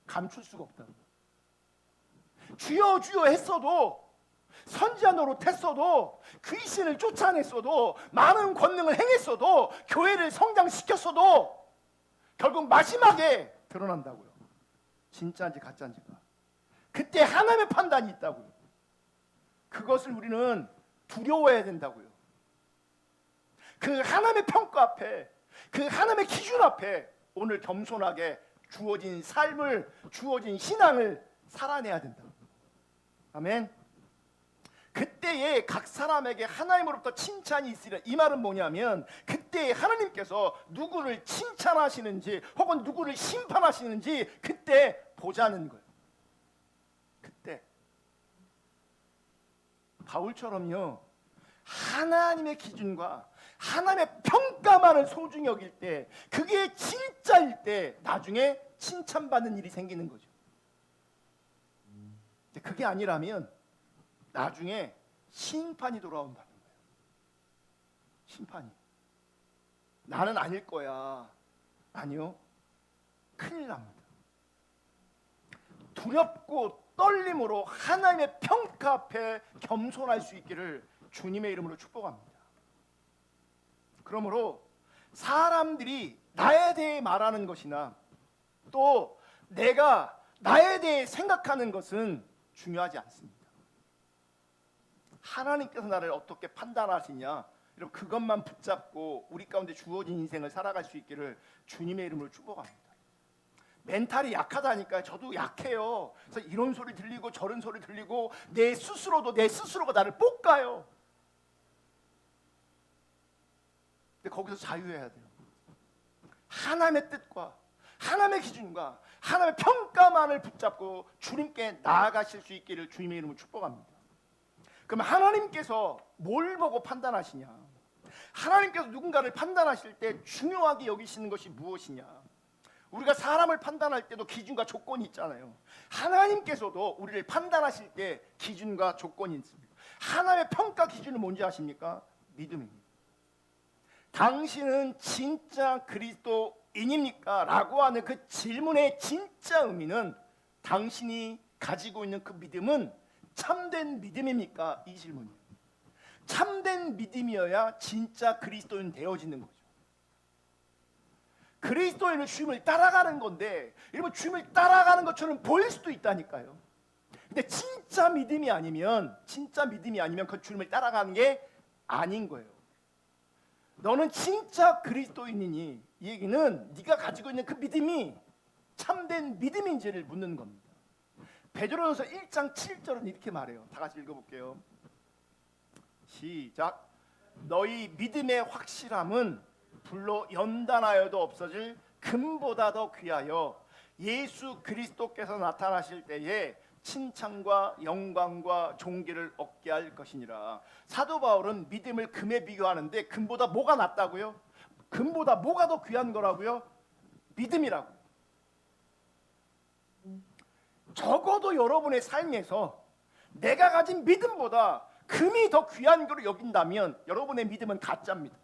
감출 수가 없다고요. 주여 주여 했어도 선지자 노릇했어도, 귀신을 쫓아냈어도, 많은 권능을 행했어도, 교회를 성장시켰어도 결국 마지막에 드러난다고요. 진짜인지 가짜인지가. 그때 하나님의 판단이 있다고요. 그것을 우리는 두려워해야 된다고요. 그 하나님의 평가 앞에, 그 하나님의 기준 앞에 오늘 겸손하게 주어진 삶을, 주어진 신앙을 살아내야 된다. 아멘. 그때에 각 사람에게 하나님으로부터 칭찬이 있으리라. 이 말은 뭐냐면, 그때 하나님께서 누구를 칭찬하시는지 혹은 누구를 심판하시는지 그때 보자는 거예요. 그때 바울처럼요, 하나님의 기준과 하나님의 평가만을 소중히 여길 때, 그게 진짜일 때 나중에 칭찬받는 일이 생기는 거죠. 그게 아니라면 나중에 심판이 돌아온다는 거예요. 심판이. 나는 아닐 거야. 아니요. 큰일 납니다. 두렵고 떨림으로 하나님의 평가 앞에 겸손할 수 있기를 주님의 이름으로 축복합니다. 그러므로 사람들이 나에 대해 말하는 것이나 또 내가 나에 대해 생각하는 것은 중요하지 않습니다. 하나님께서 나를 어떻게 판단하시냐, 여러분 그것만 붙잡고 우리 가운데 주어진 인생을 살아갈 수 있기를 주님의 이름으로 축복합니다. 멘탈이 약하다니까요. 저도 약해요. 그래서 이런 소리 들리고 저런 소리 들리고 내 스스로가 나를 볶아요. 근데 거기서 자유해야 돼요. 하나님의 뜻과 하나님의 기준과 하나님의 평가만을 붙잡고 주님께 나아가실 수 있기를 주님의 이름으로 축복합니다. 그럼 하나님께서 뭘 보고 판단하시냐? 하나님께서 누군가를 판단하실 때 중요하게 여기시는 것이 무엇이냐? 우리가 사람을 판단할 때도 기준과 조건이 있잖아요. 하나님께서도 우리를 판단하실 때 기준과 조건이 있습니다. 하나님의 평가 기준은 뭔지 아십니까? 믿음입니다. 당신은 진짜 그리스도인입니까? 라고 하는 그 질문의 진짜 의미는, 당신이 가지고 있는 그 믿음은 참된 믿음입니까? 이 질문이에요. 참된 믿음이어야 진짜 그리스도인 되어지는 거죠. 그리스도인은 주님을 따라가는 건데, 여러분 주님을 따라가는 것처럼 보일 수도 있다니까요. 근데 진짜 믿음이 아니면 그 주님을 따라가는 게 아닌 거예요. 너는 진짜 그리스도인이니, 이 얘기는 네가 가지고 있는 그 믿음이 참된 믿음인지를 묻는 겁니다. 베드로전서 1장 7절은 이렇게 말해요. 다 같이 읽어볼게요. 시작. 너희 믿음의 확실함은 불로 연단하여도 없어질 금보다 더 귀하여 예수 그리스도께서 나타나실 때에 칭찬과 영광과 존귀를 얻게 할 것이니라. 사도 바울은 믿음을 금에 비교하는데 금보다 뭐가 낫다고요? 금보다 뭐가 더 귀한 거라고요? 믿음이라고. 적어도 여러분의 삶에서 내가 가진 믿음보다 금이 더 귀한 거로 여긴다면 여러분의 믿음은 가짜입니다.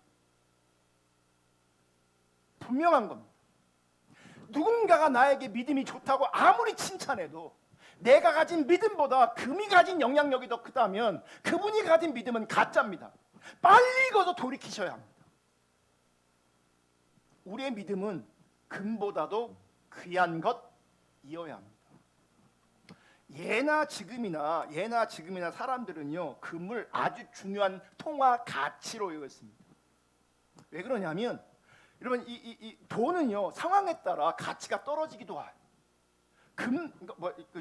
분명한 겁니다. 누군가가 나에게 믿음이 좋다고 아무리 칭찬해도 내가 가진 믿음보다 금이 가진 영향력이 더 크다면 그분이 가진 믿음은 가짜입니다. 빨리 익어서 돌이키셔야 합니다. 우리의 믿음은 금보다도 귀한 것이어야 합니다. 예나 지금이나 사람들은요, 금을 아주 중요한 통화 가치로 여겼습니다. 왜 그러냐면 여러분 이 돈은요, 상황에 따라 가치가 떨어지기도 해요.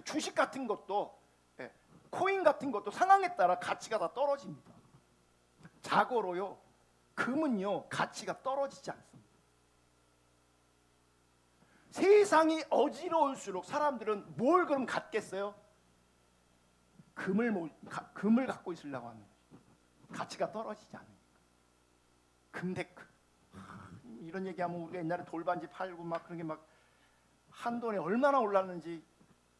주식 같은 것도, 코인 같은 것도 상황에 따라 가치가 다 떨어집니다. 자고로요, 금은요 가치가 떨어지지 않습니다. 세상이 어지러울수록 사람들은 뭘 그럼 갖겠어요? 금을 갖고 있으려고 하는 거죠. 가치가 떨어지지 않으니까. 금데크. 이런 얘기하면 우리가 옛날에 돌반지 팔고 막 그런 게 막 한 돈에 얼마나 올랐는지,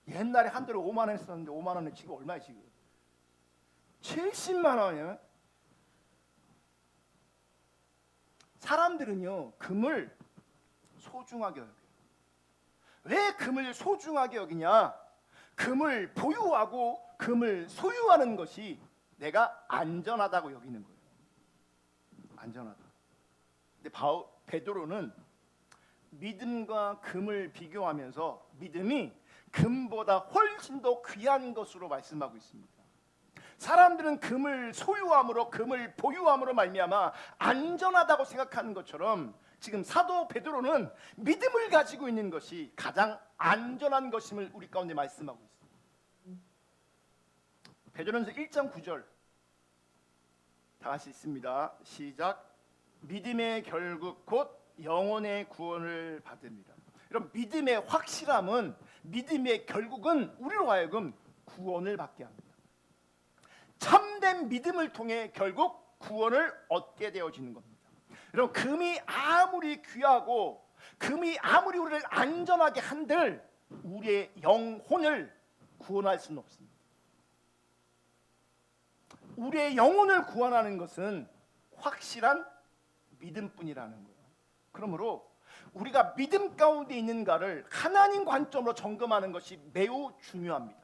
옛날에 한 돈에 5만 원 했었는데 5만 원에 지금 얼마야 지금? 70만 원이에요. 사람들은요 금을 소중하게 여겨요. 왜 금을 소중하게 여기냐? 금을 보유하고 금을 소유하는 것이 내가 안전하다고 여기는 거예요. 안전하다. 근데 베드로는 믿음과 금을 비교하면서 믿음이 금보다 훨씬 더 귀한 것으로 말씀하고 있습니다. 사람들은 금을 소유함으로, 금을 보유함으로 말미암아 안전하다고 생각하는 것처럼 지금 사도 베드로는 믿음을 가지고 있는 것이 가장 안전한 것임을 우리 가운데 말씀하고 있습니다. 베드로전서 1장 9절 다 같이 읽습니다. 시작. 믿음의 결국 곧 영혼의 구원을 받습니다. 여러분, 믿음의 확실함은, 믿음의 결국은 우리로 하여금 구원을 받게 합니다. 참된 믿음을 통해 결국 구원을 얻게 되어지는 겁니다. 여러분, 금이 아무리 귀하고 금이 아무리 우리를 안전하게 한들 우리의 영혼을 구원할 수는 없습니다. 우리의 영혼을 구원하는 것은 확실한 믿음뿐이라는 거예요. 그러므로 우리가 믿음 가운데 있는가를 하나님 관점으로 점검하는 것이 매우 중요합니다.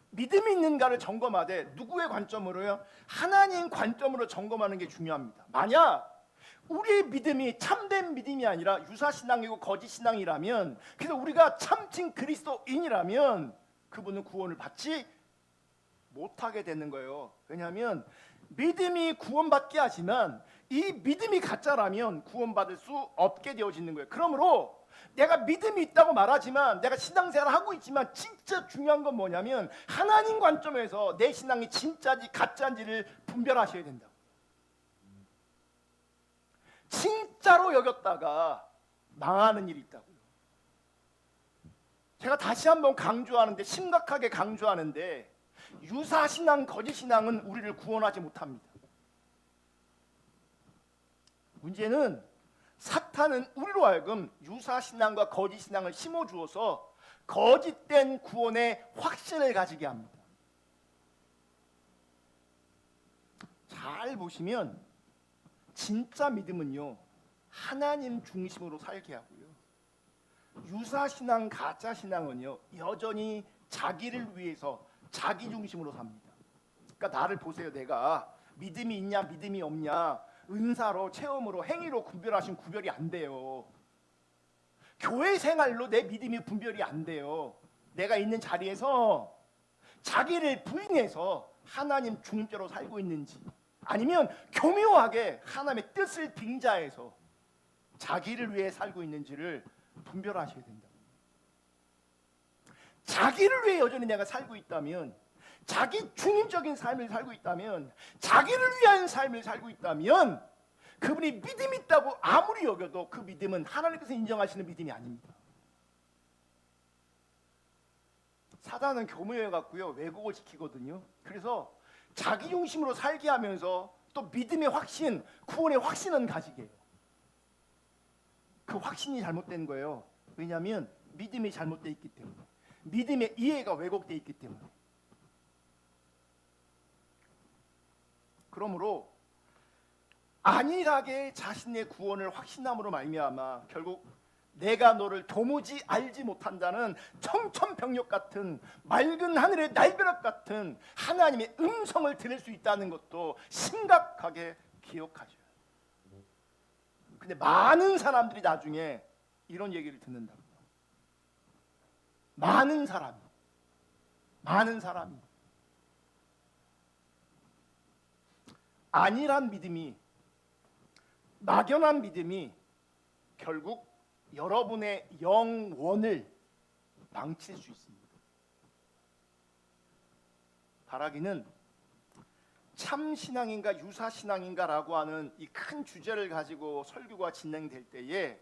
믿음이 있는가를 점검하되 누구의 관점으로요? 하나님 관점으로 점검하는 게 중요합니다. 만약 우리의 믿음이 참된 믿음이 아니라 유사신앙이고 거짓신앙이라면, 그래서 우리가 참칭 그리스도인이라면 그분은 구원을 받지 못하게 되는 거예요. 왜냐하면 믿음이 구원받게 하지만 이 믿음이 가짜라면 구원받을 수 없게 되어지는 거예요. 그러므로 내가 믿음이 있다고 말하지만, 내가 신앙생활을 하고 있지만 진짜 중요한 건 뭐냐면 하나님 관점에서 내 신앙이 진짜인지 가짜인지를 분별하셔야 된다고. 진짜로 여겼다가 망하는 일이 있다고요. 제가 다시 한번 강조하는데, 심각하게 강조하는데, 유사신앙, 거짓신앙은 우리를 구원하지 못합니다. 문제는 사탄은 우리로 하여금 유사신앙과 거짓신앙을 심어주어서 거짓된 구원의 확신을 가지게 합니다. 잘 보시면 진짜 믿음은요, 하나님 중심으로 살게 하고요, 유사신앙, 가짜신앙은요 여전히 자기를 위해서 자기 중심으로 삽니다. 그러니까 나를 보세요. 내가 믿음이 있냐 믿음이 없냐 은사로, 체험으로, 행위로 구별하시면 구별이 안 돼요. 교회 생활로 내 믿음이 분별이 안 돼요. 내가 있는 자리에서 자기를 부인해서 하나님 중심으로 살고 있는지, 아니면 교묘하게 하나님의 뜻을 빙자해서 자기를 위해 살고 있는지를 분별하셔야 된다. 자기를 위해 여전히 내가 살고 있다면, 자기 중심적인 삶을 살고 있다면, 자기를 위한 삶을 살고 있다면 그분이 믿음이 있다고 아무리 여겨도 그 믿음은 하나님께서 인정하시는 믿음이 아닙니다. 사단은 교묘해 갖고요 왜곡을 시키거든요. 그래서 자기 중심으로 살게 하면서 또 믿음의 확신, 구원의 확신은 가지게 해요. 그 확신이 잘못된 거예요. 왜냐하면 믿음이 잘못되어 있기 때문에, 믿음의 이해가 왜곡되어 있기 때문에. 그러므로 안일하게 자신의 구원을 확신함으로 말미암아 결국 내가 너를 도무지 알지 못한다는 청천벽력 같은, 맑은 하늘의 날벼락 같은 하나님의 음성을 들을 수 있다는 것도 심각하게 기억하죠. 근데 많은 사람들이 나중에 이런 얘기를 듣는다고요. 많은 사람이 안일한 믿음이, 막연한 믿음이 결국 여러분의 영원을 망칠 수 있습니다. 바라기는 참신앙인가 유사신앙인가라고 하는 이 큰 주제를 가지고 설교가 진행될 때에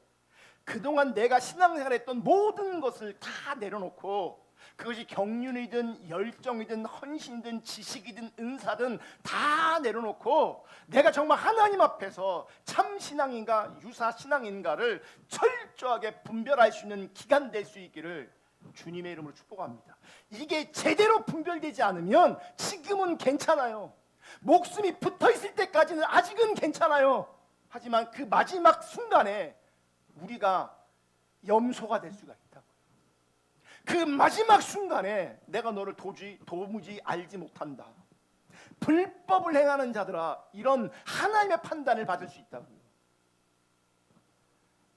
그동안 내가 신앙생활했던 모든 것을 다 내려놓고, 그것이 경륜이든 열정이든 헌신이든 지식이든 은사든 다 내려놓고 내가 정말 하나님 앞에서 참신앙인가 유사신앙인가를 철저하게 분별할 수 있는 기간 될 수 있기를 주님의 이름으로 축복합니다. 이게 제대로 분별되지 않으면 지금은 괜찮아요. 목숨이 붙어있을 때까지는 아직은 괜찮아요. 하지만 그 마지막 순간에 우리가 염소가 될 수가 있다고. 그 마지막 순간에 내가 너를 도무지 알지 못한다. 불법을 행하는 자들아, 이런 하나님의 판단을 받을 수 있다고요.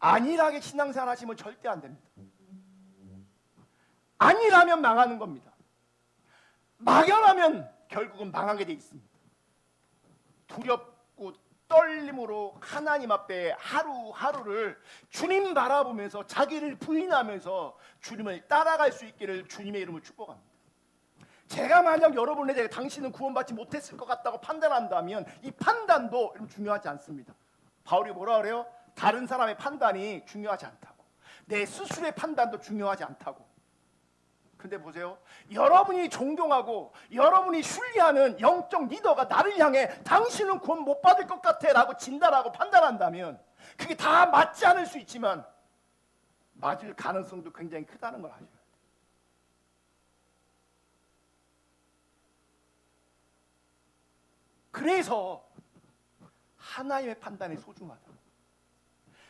안일하게 신앙생활 하시면 절대 안 됩니다. 안일하면 망하는 겁니다. 막연하면 결국은 망하게 돼 있습니다. 두렵고 떨림으로 하나님 앞에 하루하루를 주님 바라보면서 자기를 부인하면서 주님을 따라갈 수 있기를 주님의 이름으로 축복합니다. 제가 만약 여러분에게 당신은 구원받지 못했을 것 같다고 판단한다면 이 판단도 중요하지 않습니다. 바울이 뭐라 그래요? 다른 사람의 판단이 중요하지 않다고, 내 스스로의 판단도 중요하지 않다고. 근데 보세요, 여러분이 존경하고 여러분이 신뢰하는 영적 리더가 나를 향해 당신은 구원 못 받을 것 같아 라고 진단하고 판단한다면 그게 다 맞지 않을 수 있지만 맞을 가능성도 굉장히 크다는 걸 아셔야 돼요. 그래서 하나님의 판단이 소중하다.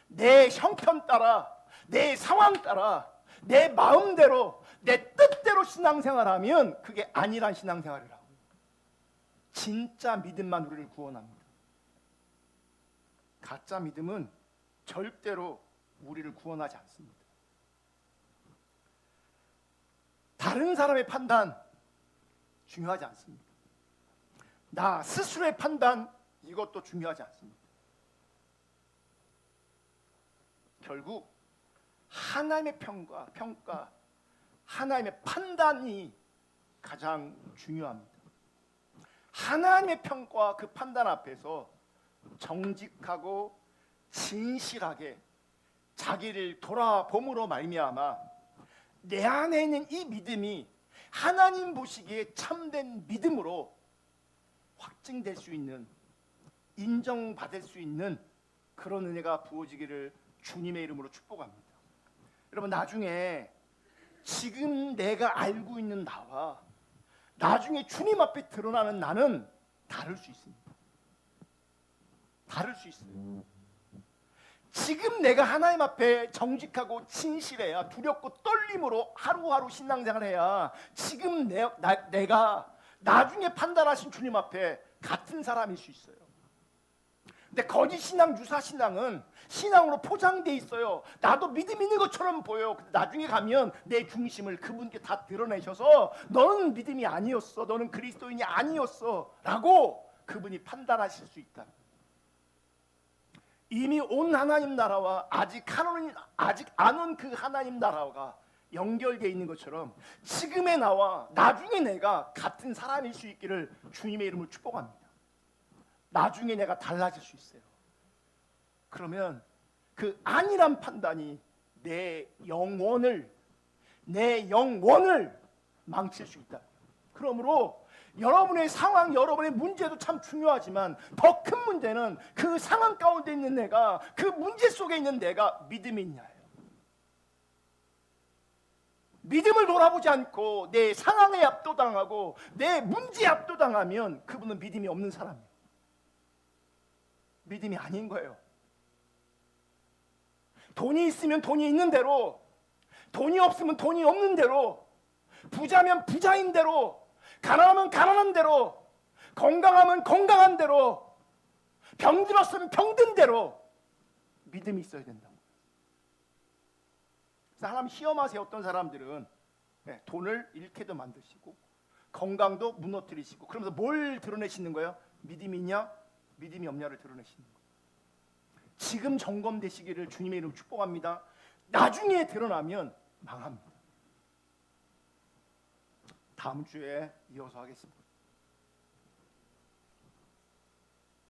내 형편 따라, 내 상황 따라, 내 마음대로, 내 뜻대로 신앙생활하면 그게 아니란 신앙생활이라고. 진짜 믿음만 우리를 구원합니다. 가짜 믿음은 절대로 우리를 구원하지 않습니다. 다른 사람의 판단 중요하지 않습니다. 나 스스로의 판단, 이것도 중요하지 않습니다. 결국 하나님의 평가, 하나님의 판단이 가장 중요합니다. 하나님의 평가와 그 판단 앞에서 정직하고 진실하게 자기를 돌아봄으로 말미암아 내 안에 있는 이 믿음이 하나님 보시기에 참된 믿음으로 확증될 수 있는, 인정받을 수 있는 그런 은혜가 부어지기를 주님의 이름으로 축복합니다. 여러분, 나중에 지금 내가 알고 있는 나와 나중에 주님 앞에 드러나는 나는 다를 수 있습니다. 다를 수 있어요. 지금 내가 하나님 앞에 정직하고 진실해야, 두렵고 떨림으로 하루하루 신앙생활해야 지금 내가 나중에 판단하신 주님 앞에 같은 사람일 수 있어요. 근데 거짓 신앙, 유사 신앙은 신앙으로 포장돼 있어요. 나도 믿음 있는 것처럼 보여요. 근데 나중에 가면 내 중심을 그분께 다 드러내셔서 너는 믿음이 아니었어, 너는 그리스도인이 아니었어 라고 그분이 판단하실 수 있다. 이미 온 하나님 나라와 아직 안 온 그 하나님 나라가 연결되어 있는 것처럼 지금의 나와 나중에 내가 같은 사람일 수 있기를 주님의 이름으로 축복합니다. 나중에 내가 달라질 수 있어요. 그러면 그 안일한 판단이 내 영혼을 망칠 수 있다. 그러므로 여러분의 상황, 여러분의 문제도 참 중요하지만 더 큰 문제는 그 상황 가운데 있는 내가, 그 문제 속에 있는 내가 믿음이 있냐예요. 믿음을 돌아보지 않고 내 상황에 압도당하고 내 문제에 압도당하면 그분은 믿음이 없는 사람이에요. 믿음이 아닌 거예요. 돈이 있으면 돈이 있는 대로, 돈이 없으면 돈이 없는 대로, 부자면 부자인 대로, 가난하면 가난한 대로, 건강하면 건강한 대로, 병들었으면 병든 대로 믿음이 있어야 된다고. 사람 시험하세요. 어떤 사람들은 돈을 잃게도 만드시고 건강도 무너뜨리시고, 그러면서 뭘 드러내시는 거예요? 믿음이 있냐, 믿음이 없냐를 드러내시는 거예요. 지금 점검되시기를 주님의 이름으로 축복합니다. 나중에 드러나면 망합니다. 다음 주에 이어서 하겠습니다.